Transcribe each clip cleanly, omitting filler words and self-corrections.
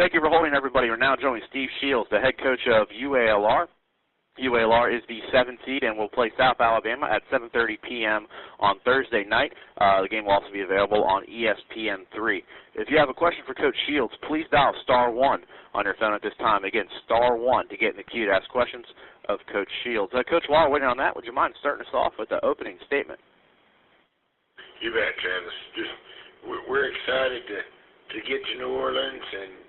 Thank you for holding, everybody. We're now joining Steve Shields, the head coach of UALR. UALR is the 7th seed and will play South Alabama at 7:30 p.m. on Thursday night. The game will also be available on ESPN3. If you have a question for Coach Shields, please dial *1 on your phone at this time. Again, *1 to get in the queue to ask questions of Coach Shields. Coach, while we're waiting on that, would you mind starting us off with the opening statement? You bet, Travis. We're excited to get to New Orleans and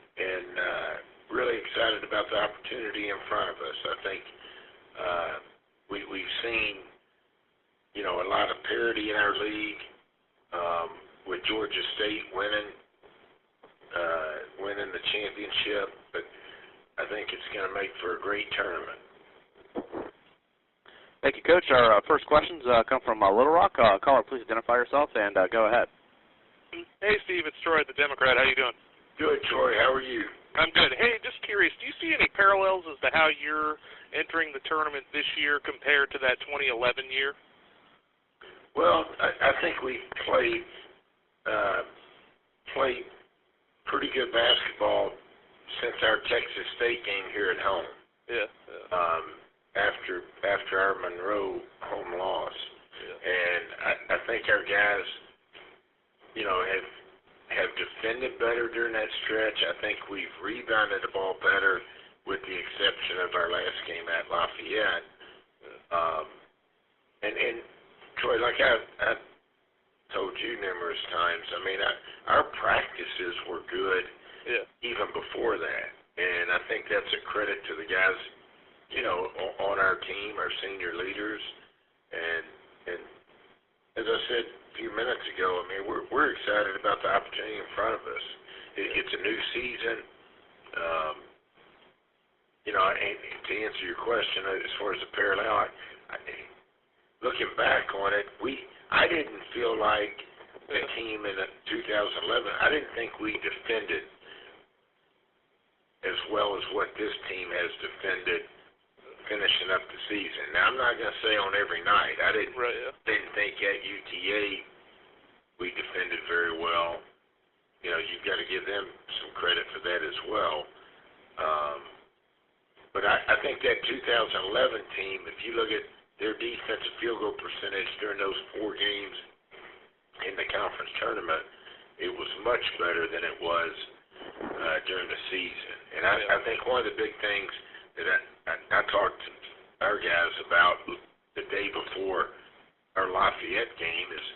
really excited about the opportunity in front of us. I think we've seen, a lot of parity in our league with Georgia State winning the championship, but I think it's going to make for a great tournament. Thank you, Coach. Our first questions come from Little Rock. Caller, please identify yourself and go ahead. Hey, Steve, it's Troy, the Democrat. How you doing? Good, Troy. How are you? I'm good. Hey, just curious, do you see any parallels as to how you're entering the tournament this year compared to that 2011 year? Well, I think we played pretty good basketball since our Texas State game here at home. Yeah. After our Monroe home loss, and I think our guys, have defended better during that stretch. I think we've rebounded the ball better, with the exception of our last game at Lafayette. And Troy, like I told you numerous times, our practices were good even before that, and I think that's a credit to the guys, on our team, our senior leaders, and as I said a few minutes ago, we're excited about the opportunity in front of us. It's a new season. And to answer your question as far as the parallel, looking back on it, I didn't feel like the team in 2011. I didn't think we defended as well as what this team has defended, finishing up the season. Now, I'm not going to say on every night. I didn't think at UTA we defended very well. You've got to give them some credit for that as well. But I think that 2011 team, if you look at their defensive field goal percentage during those 4 games in the conference tournament, it was much better than it was during the season. And I think one of the big things that I talked to our guys about the day before our Lafayette game is,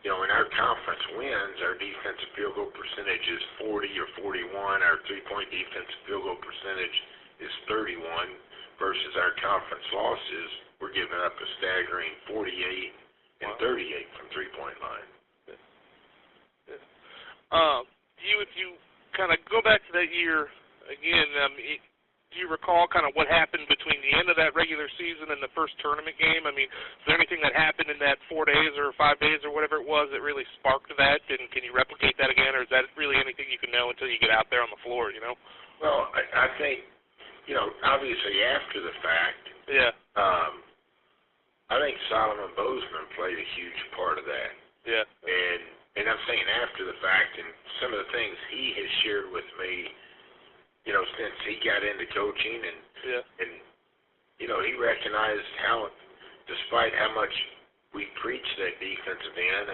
in our conference wins, our defensive field goal percentage is 40 or 41. Our three-point defensive field goal percentage is 31 versus our conference losses. We're giving up a staggering 48 and 38 from three-point line. If you kind of go back to that year again, do you recall kind of what happened between the end of that regular season and the first tournament game? Is there anything that happened in that 4 days or 5 days or whatever it was that really sparked that? And can you replicate that again, or is that really anything you can know until you get out there on the floor, Well, I think, obviously after the fact, I think Solomon Bozeman played a huge part of that. Yeah. And I'm saying after the fact, and some of the things he has shared with me, since he got into coaching, and he recognized how, despite how much we preached that defensive end,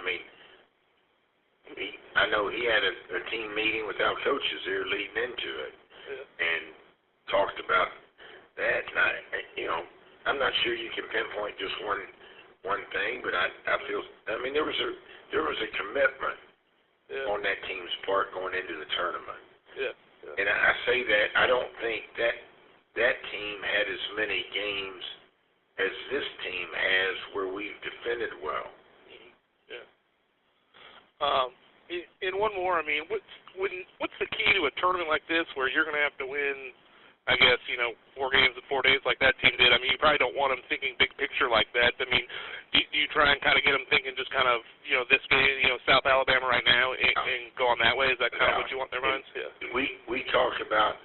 I know he had a team meeting with our coaches there leading into it, and talked about that. And I'm not sure you can pinpoint just one thing, but I feel there was a commitment on that team's part going into the tournament. And I say that I don't think that team had as many games as this team has where we've defended well. And one more, what's the key to a tournament like this where you're going to have to win, 4 games in 4 days like that team did? You probably don't want them thinking big picture like that. Do you try and kind of get them thinking just kind of, this game, South Alabama right now and go on that way? Is that kind of what you want in their minds? Yeah. We talk about,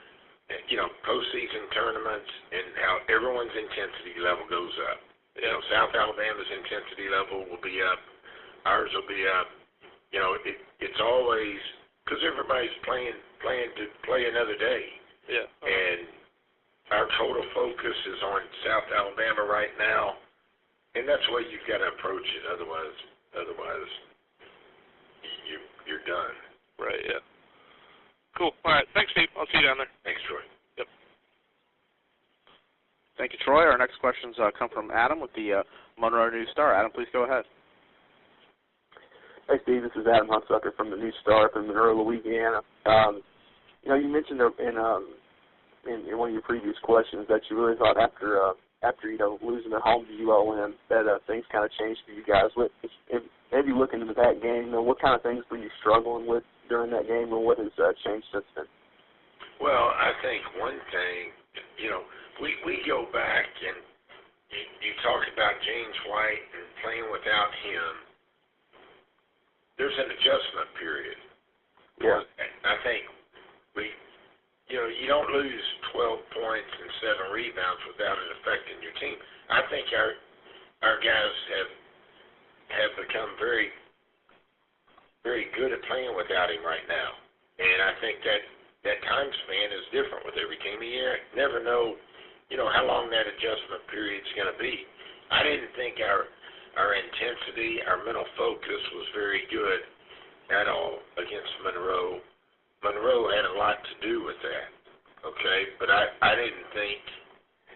postseason tournaments and how everyone's intensity level goes up. South Alabama's intensity level will be up. Ours will be up. It's always because everybody's planning to play another day. Yeah. And our total focus is on South Alabama right now, and that's the way you've got to approach it. Otherwise, you're done. Right. Yeah. Cool. All right. Thanks, Steve. I'll see you down there. Thanks, Troy. Yep. Thank you, Troy. Our next questions come from Adam with the Monroe News Star. Adam, please go ahead. Hey, Steve, this is Adam Hunsucker from the News Star from Monroe, Louisiana. You mentioned in one of your previous questions that you really thought after losing at home to ULM that things kind of changed for you guys. Maybe looking into that game, what kind of things were you struggling with during that game, and what has changed since then? Well, I think one thing, we go back and you talked about James White and playing without him. There's an adjustment period. Yeah. I think you don't lose 12 points and 7 rebounds without it affecting your team. I think our guys have become very, very good at playing without him right now. And I think that time span is different with every team. You never know, how long that adjustment period's going to be. I didn't think our intensity, our mental focus was very good at all against Monroe. Monroe had a lot to do with that, okay? But I didn't think,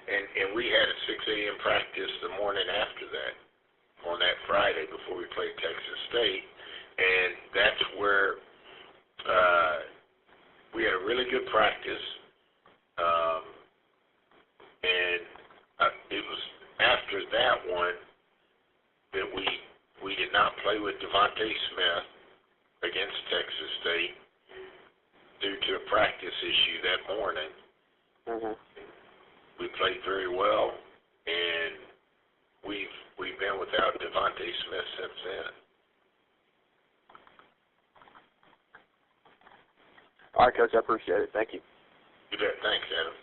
and we had a 6 a.m. practice the morning after that, on that Friday before we played Texas State, and that's where we had a really good practice, and it was after that one that we did not play with Devontae Smith against Texas State due to a practice issue that morning. Mm-hmm. We played very well, and we've been without Devontae Smith since then. All right, Coach, I appreciate it. Thank you. You bet. Thanks, Adam.